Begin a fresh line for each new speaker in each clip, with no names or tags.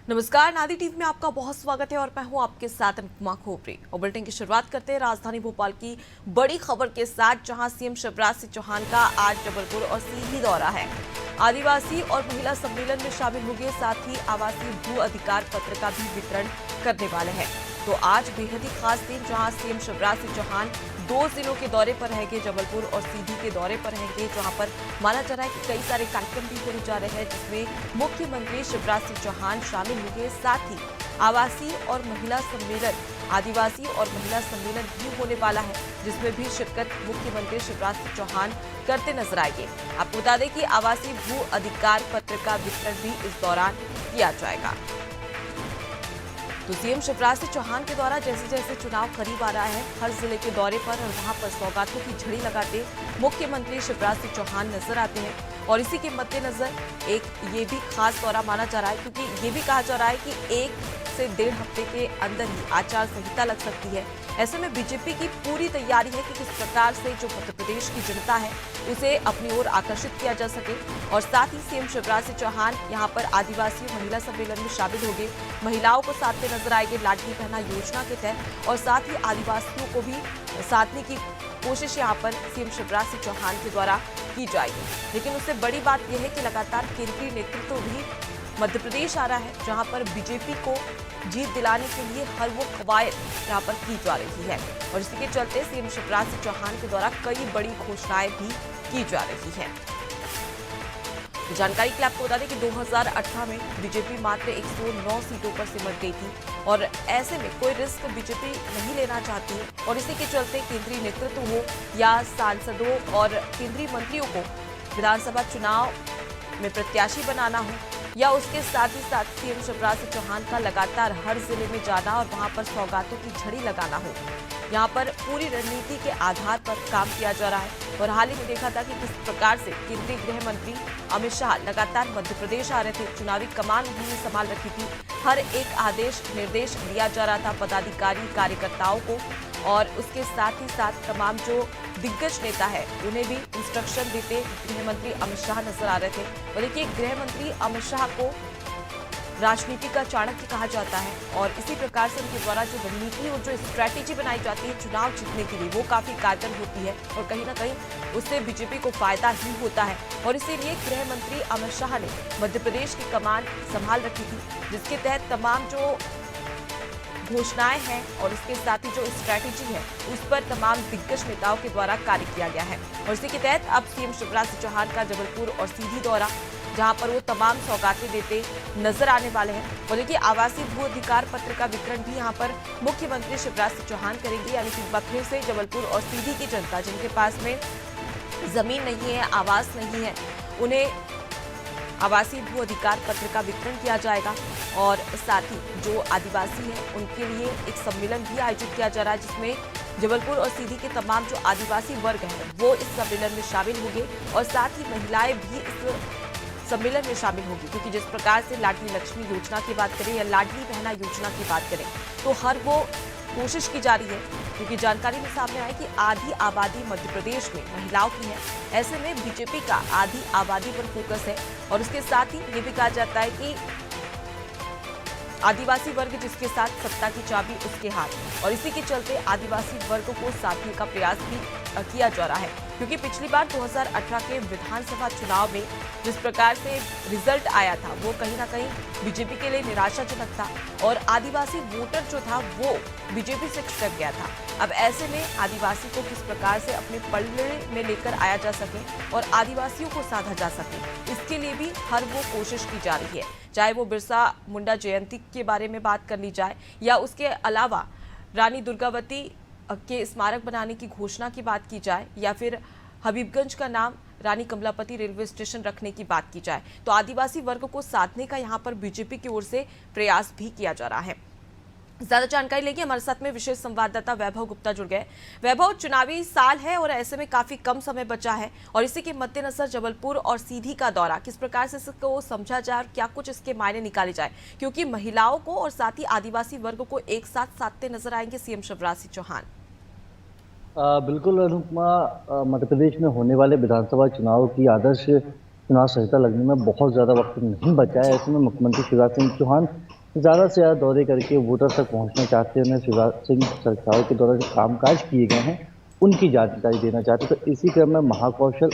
नमस्कार, नादी टीवी में आपका बहुत स्वागत है और मैं हूं आपके साथ अनुपमा खोपरे। और बुलेटिन की शुरुआत करते हैं राजधानी भोपाल की बड़ी खबर के साथ, जहां सीएम शिवराज सिंह चौहान का आज जबलपुर और सीधी दौरा है। आदिवासी और महिला सम्मेलन में शामिल होंगे, साथ ही आवासीय भू अधिकार पत्र का भी वितरण करने वाले हैं। तो आज बेहद ही खास दिन, जहां सीएम शिवराज सिंह चौहान 2 जिलों के दौरे पर रहेंगे, जबलपुर और सीधी के दौरे पर रहेंगे, जहां पर माना जा रहा है कि कई सारे कार्यक्रम भी होने जा रहे हैं, जिसमें मुख्यमंत्री शिवराज सिंह चौहान शामिल होंगे। साथ ही आवासीय और महिला सम्मेलन, आदिवासी और महिला सम्मेलन भी होने वाला है, जिसमें भी शिरकत मुख्यमंत्री शिवराज सिंह चौहान करते नजर आएंगे। आपको बता दें कि आवासीय भू अधिकार पत्र का वितरण भी इस दौरान किया जाएगा। तो सीएम शिवराज सिंह चौहान के द्वारा जैसे जैसे चुनाव करीब आ रहा है, हर जिले के दौरे पर और वहां पर सौगातों की झड़ी लगाते मुख्यमंत्री शिवराज सिंह चौहान नजर आते हैं। और इसी के मद्देनजर एक ये भी खास दौरा माना जा रहा है, क्योंकि ये भी कहा जा रहा है कि 1 से 1.5 हफ्ते के अंदर ही आचार संहिता लग सकती है। ऐसे में बीजेपी की पूरी तैयारी है कि किस प्रकार से जो मध्य प्रदेश की जनता है उसे अपनी ओर आकर्षित किया जा सके। और साथ ही सीएम शिवराज सिंह चौहान यहां पर आदिवासी महिला सम्मेलन में शामिल होंगे, महिलाओं को साथते नजर आएंगे लाडली बहना योजना के तहत, और साथ ही आदिवासियों को भी साधने की कोशिश यहां पर सीएम शिवराज सिंह चौहान के द्वारा की जाएगी। लेकिन उससे बड़ी बात यह है कि लगातार केंद्रीय नेतृत्व भी मध्य प्रदेश आ रहा है, जहां पर बीजेपी को जीत दिलाने के लिए हर वो कवायद यहां पर की जा रही है। और इसी के चलते सीएम शिवराज सिंह चौहान के द्वारा कई बड़ी घोषणाएं भी की जा रही है। जानकारी के लिए आपको बता दें कि 2018 में बीजेपी मात्र 109 सीटों पर सिमट गई थी, और ऐसे में कोई रिस्क बीजेपी नहीं लेना चाहती है। और इसी के चलते केंद्रीय नेतृत्व हो या सांसदों और केंद्रीय मंत्रियों को विधानसभा चुनाव में प्रत्याशी बनाना हो, या उसके साथ ही साथ सीएम शिवराज सिंह चौहान का लगातार हर जिले में जाना और वहां पर सौगातों की झड़ी लगाना हो, यहाँ पर पूरी रणनीति के आधार पर काम किया जा रहा है। और हाल ही में देखा था कि किस प्रकार से केंद्रीय गृह मंत्री अमित शाह लगातार मध्य प्रदेश आ रहे थे, चुनावी कमान उन्होंने संभाल रखी थी, हर एक आदेश निर्देश दिया जा रहा था पदाधिकारी कार्यकर्ताओं को, और उसके साथ ही साथ तमाम जो दिग्गज नेता है उन्हें भी इंस्ट्रक्शन देते गृह मंत्री अमित शाह नजर आ रहे थे। और देखिए, गृह मंत्री अमित शाह को राजनीति का चाणक्य कहा जाता है, और इसी प्रकार से उनके द्वारा जो रणनीति और जो स्ट्रैटेजी बनाई जाती है चुनाव जीतने के लिए, वो काफी कारगर होती है, और कहीं ना कहीं उससे बीजेपी को फायदा ही होता है। और इसीलिए गृह मंत्री अमित शाह ने मध्य प्रदेश की कमान संभाल रखी थी, जिसके तहत तमाम जो घोषणाएं हैं और इसके साथ ही जो स्ट्रैटेजी है उस पर तमाम दिग्गज नेताओं के द्वारा कार्य किया गया है। और इसी के तहत अब सीएम शिवराज सिंह चौहान का जबलपुर और सीधी दौरा, जहां पर वो तमाम सौगातें देते नजर आने वाले हैं। और देखिए, आवासीय भू अधिकार पत्र का वितरण भी यहां पर मुख्यमंत्री शिवराज सिंह चौहान करेंगे। यानी कि एक बार फिर से जबलपुर और सीधी की जनता, जिनके पास में जमीन नहीं है, आवास नहीं है, उन्हें आवासीय भू अधिकार पत्र का वितरण किया जाएगा। और साथ ही जो आदिवासी हैं उनके लिए एक सम्मेलन भी आयोजित किया जा रहा है, जिसमें जबलपुर और सीधी के तमाम जो आदिवासी वर्ग हैं वो इस सम्मेलन में शामिल होंगे, और साथ ही महिलाएं भी इस सम्मेलन में शामिल होगी। क्योंकि जिस प्रकार से लाडली लक्ष्मी योजना की बात करें या लाडली बहना योजना की बात करें, तो हर वो कोशिश की जा रही है, क्योंकि जानकारी में सामने आया कि आधी आबादी मध्य प्रदेश में महिलाओं की है। ऐसे में बीजेपी का आधी आबादी पर फोकस है, और उसके साथ ही ये भी कहा जाता है कि आदिवासी वर्ग जिसके साथ सत्ता की चाबी उसके हाथ। और इसी के चलते आदिवासी वर्ग को साधने का प्रयास भी किया जा रहा है, क्योंकि पिछली बार 2018 के विधानसभा चुनाव में जिस प्रकार से रिजल्ट आया था वो कहीं ना कहीं बीजेपी के लिए निराशाजनक था, और आदिवासी वोटर जो था वो बीजेपी से छिटक गया था। अब ऐसे में आदिवासी को किस प्रकार से अपने पल्ले में लेकर आया जा सके और आदिवासियों को साधा जा सके, इसके लिए भी हर वो कोशिश की जा रही है। चाहे वो बिरसा मुंडा जयंती के बारे में बात कर ली जाए, या उसके अलावा रानी दुर्गावती के स्मारक बनाने की घोषणा की बात की जाए, या फिर हबीबगंज का नाम रानी कमलापति रेलवे स्टेशन रखने की बात की जाए, तो आदिवासी वर्ग को साधने का यहाँ पर बीजेपी की ओर से प्रयास भी किया जा रहा है। ज्यादा जानकारी लेंगे, हमारे साथ में विशेष संवाददाता वैभव गुप्ता जुड़ गए। वैभव, चुनावी साल है और ऐसे में काफी कम समय बचा है, और इसी के मद्देनजर जबलपुर और सीधी का दौरा किस प्रकार से इसको समझा जाए और क्या कुछ इसके मायने निकाले जाए, क्योंकि महिलाओं को और साथ ही आदिवासी वर्ग को एक साथ साधते नजर आएंगे सीएम शिवराज सिंह चौहान।
बिल्कुल अनुपमा, मध्य प्रदेश में होने वाले विधानसभा चुनाव की आदर्श चुनाव संहिता लगने में बहुत ज़्यादा वक्त नहीं बचा है। ऐसे में मुख्यमंत्री शिवराज सिंह चौहान ज़्यादा से ज़्यादा दौरे करके वोटर तक पहुंचना चाहते हैं। उन्हें शिवराज सिंह सरकार के द्वारा जो कामकाज किए गए हैं उनकी जानकारी देना चाहते हैं। तो इसी क्रम में महाकौशल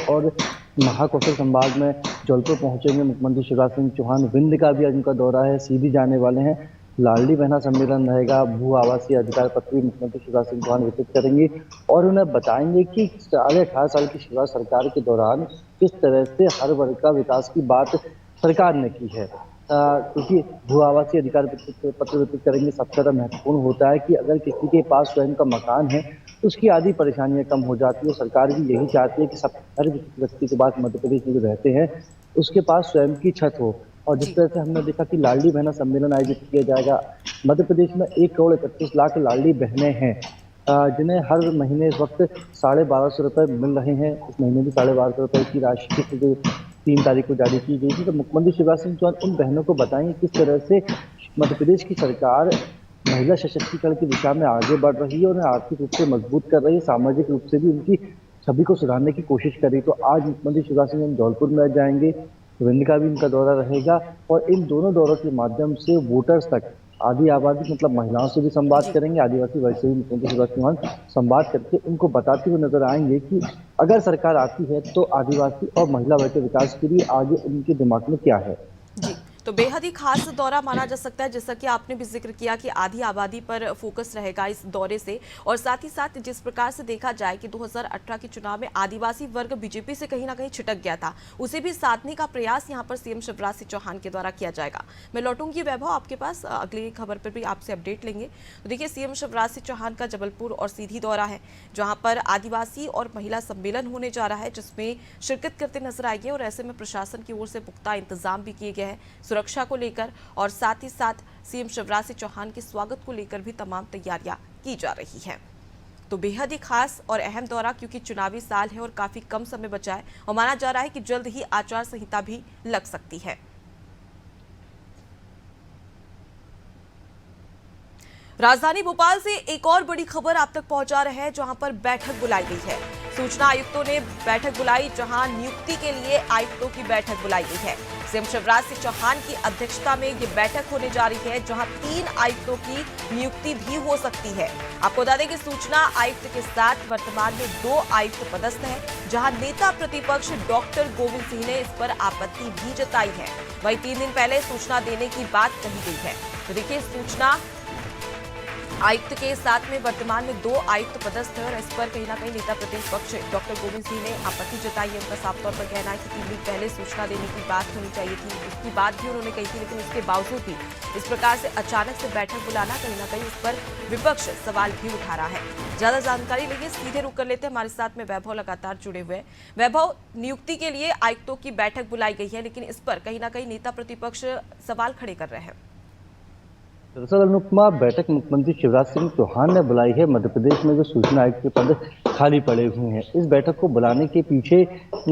संभाग में जौलपुर पहुंचेंगे मुख्यमंत्री शिवराज सिंह चौहान। विंध्य का भी आज उनका दौरा है, सीधी जाने वाले हैं। लाडली बहना सम्मेलन रहेगा, भू आवासीय अधिकार पत्र भी मुख्यमंत्री शिवराज सिंह चौहान वितरित करेंगे और उन्हें बताएंगे कि 18 साल की शिवराज सरकार के दौरान किस तरह से हर वर्ग का विकास की बात सरकार ने की है। क्योंकि भू आवासीय अधिकार पत्र वितरित करेंगे, सबसे ज्यादा महत्वपूर्ण होता है कि अगर किसी के पास स्वयं का मकान है तो उसकी आधी परेशानियां कम हो जाती है। सरकार भी यही चाहती है कि सब हर व्यक्ति के पास मध्य प्रदेश में जो रहते हैं उसके पास स्वयं की छत हो। और जिस तरह से हमने देखा कि लाडली बहना सम्मेलन आयोजित किया जाएगा, मध्य प्रदेश में 1,31,00,000 लाडली बहनें हैं जिन्हें हर महीने इस वक्त 1250 रुपए मिल रहे हैं। इस महीने भी 1250 रुपए की राशि जो 3 तारीख को जारी की गई थी। तो मुख्यमंत्री शिवराज सिंह चौहान उन बहनों को बताएंगे किस तरह से मध्य प्रदेश की सरकार महिला सशक्तिकरण की दिशा में आगे बढ़ रही है, उन्हें आर्थिक रूप से मजबूत कर रही है, सामाजिक रूप से भी उनकी छवि को सुधारने की कोशिश कर रही है। तो आज मुख्यमंत्री शिवराज सिंह जौलपुर में जाएंगे, विंध्य का भी उनका दौरा रहेगा और इन दोनों दौरों के माध्यम से वोटर्स तक आदि आबादी मतलब महिलाओं से भी संवाद करेंगे, आदिवासी वर्ग से भी मुख्यमंत्री शिवराज सिंह चौहान संवाद करके उनको बताते हुए नजर आएंगे कि अगर सरकार आती है तो आदिवासी और महिला वर्ग के विकास के लिए आगे उनके दिमाग में क्या है।
जी, तो बेहद ही खास दौरा माना जा सकता है, जैसा कि आपने भी जिक्र किया कि आधी आबादी पर फोकस रहेगा इस दौरे से। और साथ ही साथ जिस प्रकार से देखा जाए कि 2018 के चुनाव में आदिवासी वर्ग बीजेपी से कहीं ना कहीं छिटक गया था, उसे भी साधने का प्रयास यहां पर सीएम शिवराज सिंह चौहान के द्वारा किया जाएगा। मैं लौटूंगी वैभव आपके पास, अगली खबर पर भी आपसे अपडेट लेंगे। तो देखिए, सीएम शिवराज सिंह चौहान का जबलपुर और सीधी दौरा है, जहां पर आदिवासी और महिला सम्मेलन होने जा रहा है, जिसमें शिरकत करते नजर आएंगे। और ऐसे में प्रशासन की ओर से पुख्ता इंतजाम भी किए गए हैं सुरक्षा को लेकर, और साथ ही साथ सीएम शिवराज सिंह चौहान के स्वागत को लेकर भी तमाम तैयारियां की जा रही हैं। तो बेहद ही खास और अहम दौरा, क्योंकि चुनावी साल है और काफी कम समय बचा है और माना जा रहा है कि जल्द ही आचार संहिता भी लग सकती है। राजधानी भोपाल से एक और बड़ी खबर आप तक पहुंचा रहे हैं, जहां पर बैठक बुलाई गई है। सूचना आयुक्तों ने बैठक बुलाई, जहां नियुक्ति के लिए आयुक्तों की बैठक बुलाई गई है। सीएम शिवराज सिंह चौहान की अध्यक्षता में ये बैठक होने जा रही है, जहां 3 आयुक्तों की नियुक्ति भी हो सकती है। आपको बता दें कि सूचना आयुक्त के साथ वर्तमान में 2 आयुक्त पदस्थ हैं, जहां नेता प्रतिपक्ष डॉक्टर गोविंद सिंह ने इस पर आपत्ति भी जताई है। वहीं 3 दिन पहले सूचना देने की बात कही गई है। तो देखिए, सूचना आयुक्त के साथ में वर्तमान में 2 आयुक्त पदस्थ है और इस पर कहीं ना कहीं नेता प्रतिपक्ष डॉक्टर गोविंद सिंह ने आपत्ति जताई है। उनका साफ तौर पर कहना है कि 3 दिन पहले सूचना देने की बात होनी चाहिए थी, उसकी बात भी उन्होंने कही थी, लेकिन उसके बावजूद भी इस प्रकार से अचानक से बैठक बुलाना, कहीं ना कहीं इस पर विपक्ष सवाल भी उठा रहा है। ज्यादा जानकारी लेंगे, सीधे रुक कर लेते हैं, हमारे साथ में वैभव लगातार जुड़े हुए हैं। वैभव, नियुक्ति के लिए आयुक्तों की बैठक बुलाई गई है, लेकिन इस पर कहीं ना कहीं नेता प्रतिपक्ष सवाल खड़े कर रहे हैं।
दरअसल अनुपमा, बैठक मुख्यमंत्री शिवराज सिंह चौहान ने बुलाई है। मध्य प्रदेश में जो सूचना आयुक्त के पद खाली पड़े हुए हैं, इस बैठक को बुलाने के पीछे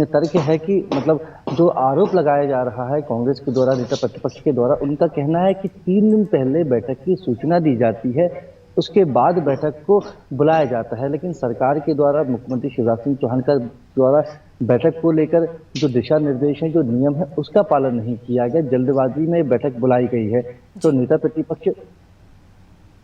तर्क है कि मतलब जो आरोप लगाया जा रहा है कांग्रेस के द्वारा, नेता प्रतिपक्ष के द्वारा, उनका कहना है कि 3 दिन पहले बैठक की सूचना दी जाती है, उसके बाद बैठक को बुलाया जाता है। लेकिन सरकार के द्वारा, मुख्यमंत्री शिवराज सिंह चौहान का द्वारा बैठक को लेकर जो दिशा निर्देश है, जो नियम है, उसका पालन नहीं किया गया। जल्दबाजी में बैठक बुलाई गई है। तो नेता प्रतिपक्ष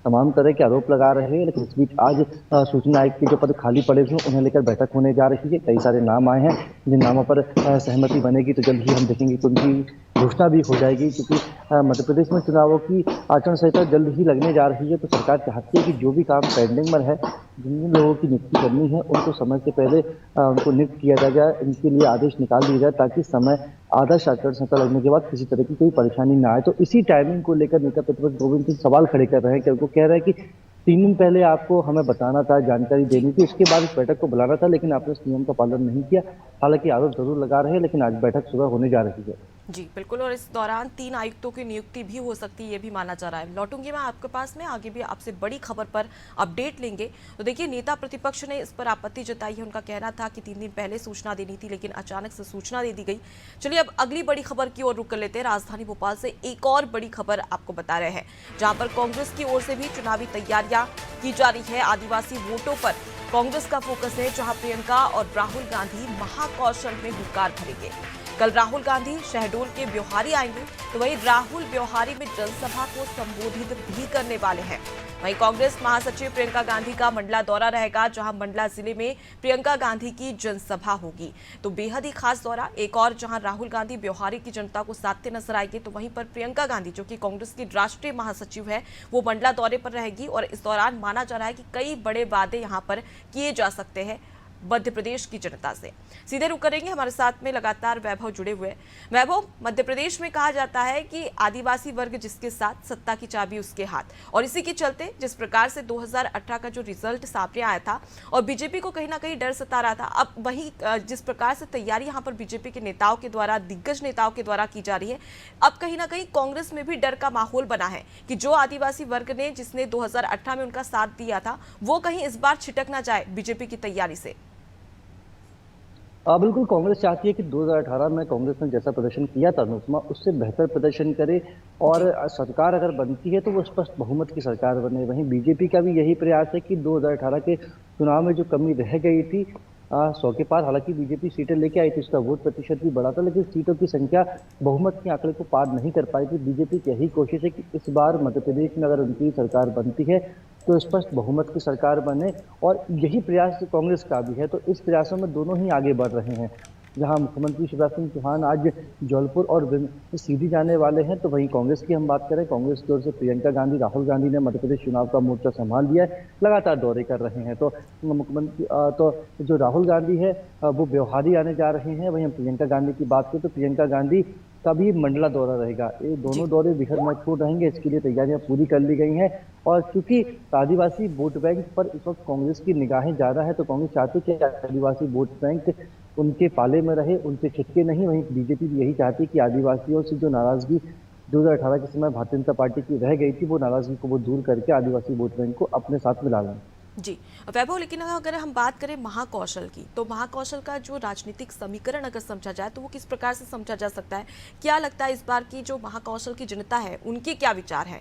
तमाम तरह के आरोप लगा रहे हैं, लेकिन इस बीच आज सूचना आयुक्त के जो पद खाली पड़े हुए उन्हें लेकर बैठक होने जा रही है। कई सारे नाम आए हैं, जिन नामों पर सहमति बनेगी तो जल्द ही हम देखेंगे कि उनकी घोषणा भी हो जाएगी। क्योंकि मध्य प्रदेश में चुनावों की आचरण संहिता जल्द ही लगने जा रही है, तो सरकार चाहती है कि जो भी काम पेंडिंग में है, जिन लोगों की नियुक्ति करनी है, उनको समय से पहले उनको नियुक्त किया जाए, इनके लिए आदेश निकाल दिया जाए, ताकि समय आदर्श आचार संहिता लगने के बाद किसी तरह की कोई परेशानी ना आए। तो इसी टाइमिंग को लेकर नेता प्रतिपक्ष गोविंद सिंह सवाल खड़े कर रहे हैं, क्योंकि वो कह रहे हैं कि 3 दिन पहले आपको हमें बताना था, जानकारी देनी थी, उसके बाद इस बैठक को बुलाना था, लेकिन आपने इस नियम का पालन नहीं किया। हालांकि आरोप जरूर लगा रहे हैं, लेकिन आज बैठक सुबह होने जा रही है।
जी बिल्कुल, और इस दौरान 3 आयुक्तों की नियुक्ति भी हो सकती है, ये भी माना जा रहा है। लौटूंगी मैं आपके पास में, आगे भी आपसे बड़ी खबर पर अपडेट लेंगे। तो देखिए, नेता प्रतिपक्ष ने इस पर आपत्ति जताई है। उनका कहना था कि 3 दिन पहले सूचना देनी थी, लेकिन अचानक से सूचना दे दी गई। चलिए, अब अगली बड़ी खबर की ओर रुक कर लेते हैं। राजधानी भोपाल से एक और बड़ी खबर आपको बता रहे हैं, जहां पर कांग्रेस की ओर से भी चुनावी तैयारियां की जा रही है। आदिवासी वोटों पर कांग्रेस का फोकस है, जहां प्रियंका और राहुल गांधी महाकौशल में हुंकार भरेंगे। कल राहुल गांधी शहडोल के ब्योहारी आएंगे, तो वहीं राहुल ब्योहारी में जनसभा को संबोधित भी करने वाले हैं। वहीं कांग्रेस महासचिव प्रियंका गांधी का मंडला दौरा रहेगा, जहां मंडला जिले में प्रियंका गांधी की जनसभा होगी। तो बेहद ही खास दौरा। एक और जहां राहुल गांधी ब्योहारी की जनता को साधते नजर आएंगे, तो वहीं पर प्रियंका गांधी, जो कि कांग्रेस की राष्ट्रीय महासचिव है, वो मंडला दौरे पर रहेगी। और इस दौरान माना जा रहा है कि कई बड़े वादे यहां पर किए जा सकते हैं मध्य प्रदेश की जनता से। सीधे रुक करेंगे, हमारे साथ में लगातार वैभव जुड़े हुए हैं। वैभव, मध्य प्रदेश में कहा जाता है कि आदिवासी वर्ग जिसके साथ, सत्ता की चाबी उसके हाथ, और इसी के चलते जिस प्रकार से 2018 का जो रिजल्ट सामने आया था और बीजेपी को कहीं ना कहीं डर सता रहा था, अब वही जिस प्रकार से तैयारी यहाँ पर बीजेपी के नेताओं के द्वारा, दिग्गज नेताओं के द्वारा की जा रही है, अब कहीं ना कहीं कांग्रेस में भी डर का माहौल बना है कि जो आदिवासी वर्ग ने, जिसने 2018 में उनका साथ दिया था, वो कहीं इस बार छिटक ना जाए बीजेपी की तैयारी से।
बिल्कुल, कांग्रेस चाहती है कि 2018 में कांग्रेस ने जैसा प्रदर्शन किया था अनुपमा, उससे बेहतर प्रदर्शन करे और सरकार अगर बनती है तो वो स्पष्ट बहुमत की सरकार बने। वहीं बीजेपी का भी यही प्रयास है कि 2018 के चुनाव में जो कमी रह गई थी 100 के पार, हालांकि बीजेपी सीटें लेके आई थी, उसका वोट प्रतिशत भी बढ़ा था, लेकिन सीटों की संख्या बहुमत के आंकड़े को पार नहीं कर पाई थी। बीजेपी की यही कोशिश है कि इस बार मध्य प्रदेश में अगर उनकी सरकार बनती है तो स्पष्ट बहुमत की सरकार बने, और यही प्रयास कांग्रेस का भी है। तो इस प्रयासों में दोनों ही आगे बढ़ रहे हैं। जहां मुख्यमंत्री शिवराज सिंह चौहान आज जौलपुर और सीधी जाने वाले हैं, तो वहीं कांग्रेस की हम बात करें, कांग्रेस की ओर से प्रियंका गांधी, राहुल गांधी ने मध्य प्रदेश चुनाव का मोर्चा संभाल लिया है, लगातार दौरे कर रहे हैं। तो मुख्यमंत्री तो जो राहुल गांधी है वो ब्योहारी आने जा रहे हैं। वहीं हम प्रियंका गांधी की बात करें तो प्रियंका गांधी का भी मंडला दौरा रहेगा। ये दोनों दौरे बेहद महत्वपूर्ण रहेंगे, इसके लिए तैयारियां पूरी कर ली गई हैं। और चूंकि आदिवासी वोट बैंक पर इस वक्त कांग्रेस की निगाहें ज्यादा है, तो कांग्रेस चाहती है कि आदिवासी वोट बैंक उनके पाले में रहे, उनसे छिटके नहीं। वहीं बीजेपी भी यही चाहती है कि आदिवासियों से जो नाराजगी 2018 के समय भारतीय जनता पार्टी की रह गई थी, वो नाराजगी को वो दूर करके आदिवासी वोट बैंक को अपने साथ मिला लें।
जी वैभव, लेकिन अगर हम बात करें महाकौशल की, तो महाकौशल का जो राजनीतिक समीकरण अगर समझा जाए तो वो किस प्रकार से समझा जा सकता है? क्या लगता है इस बार की जो महाकौशल की जनता है, उनके क्या विचार है?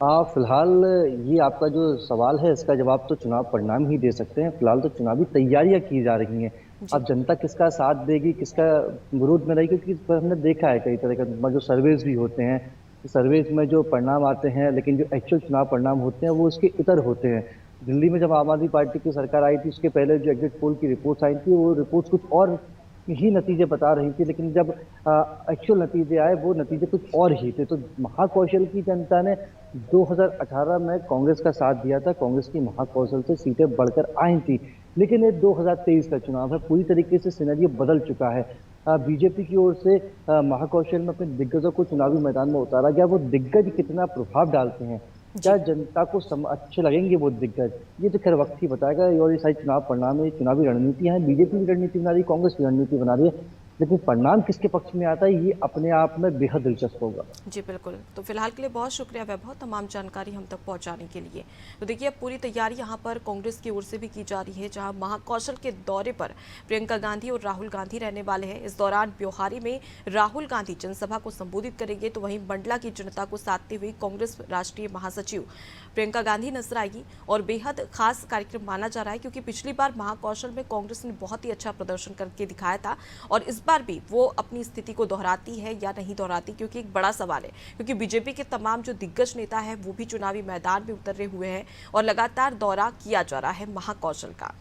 फिलहाल ये आपका जो सवाल है, इसका जवाब तो चुनाव परिणाम ही दे सकते हैं। फिलहाल तो चुनावी तैयारियां की जा रही हैं। अब जनता किसका साथ देगी, किसका विरोध में रहेगी, क्योंकि इस पर हमने देखा है कई तरह का जो सर्वेज भी होते हैं, सर्वेज में जो परिणाम आते हैं, लेकिन जो एक्चुअल चुनाव परिणाम होते हैं वो उसके इतर होते हैं। दिल्ली में जब आम आदमी पार्टी की सरकार आई थी, उसके पहले जो एग्जिट पोल की रिपोर्ट्स आई थी, वो रिपोर्ट्स कुछ और ही नतीजे बता रही थी, लेकिन जब एक्चुअल नतीजे आए वो नतीजे कुछ और ही थे। तो महाकौशल की जनता ने 2018 में कांग्रेस का साथ दिया था, कांग्रेस की महाकौशल से सीटें बढ़कर आई थी, लेकिन ये 2023 का चुनाव है, पूरी तरीके से सिनेरियो बदल चुका है। बीजेपी की ओर से महाकौशल में अपने दिग्गजों को चुनावी मैदान में उतारा गया। वो दिग्गज कितना प्रभाव डालते हैं, क्या जनता को अच्छे लगेंगे वो दिग्गज, ये तो खैर वक्त ही बताएगा। और ये सारी चुनाव परिणाम है, चुनावी रणनीतियां हैं, बीजेपी की रणनीति बना रही है, कांग्रेस की रणनीति बना रही है, लेकिन परिणाम किसके पक्ष में आता है ये अपने आप में बेहद दिलचस्प होगा।
जी बिल्कुल, तो फिलहाल के लिए बहुत शुक्रिया वैभव, तमाम जानकारी हम तक पहुंचाने के लिए। तो देखिए, अब पूरी तैयारी यहां पर कांग्रेस की ओर से भी की जा रही है, जहां महाकौशल के दौरे पर प्रियंका गांधी और राहुल गांधी रहने वाले हैं। इस दौरान ब्योहारी में राहुल गांधी जनसभा को संबोधित करेंगे, तो वहीं मंडला की जनता को साधते हुए कांग्रेस राष्ट्रीय महासचिव प्रियंका गांधी नजर आएगी। और बेहद खास कार्यक्रम माना जा रहा है, क्योंकि पिछली बार महाकौशल में कांग्रेस ने बहुत ही अच्छा प्रदर्शन करके दिखाया था, और इस बार भी वो अपनी स्थिति को दोहराती है या नहीं दोहराती, क्योंकि एक बड़ा सवाल है। क्योंकि बीजेपी के तमाम जो दिग्गज नेता है वो भी चुनावी मैदान में उतरे हुए हैं और लगातार दौरा किया जा रहा है महाकौशल का।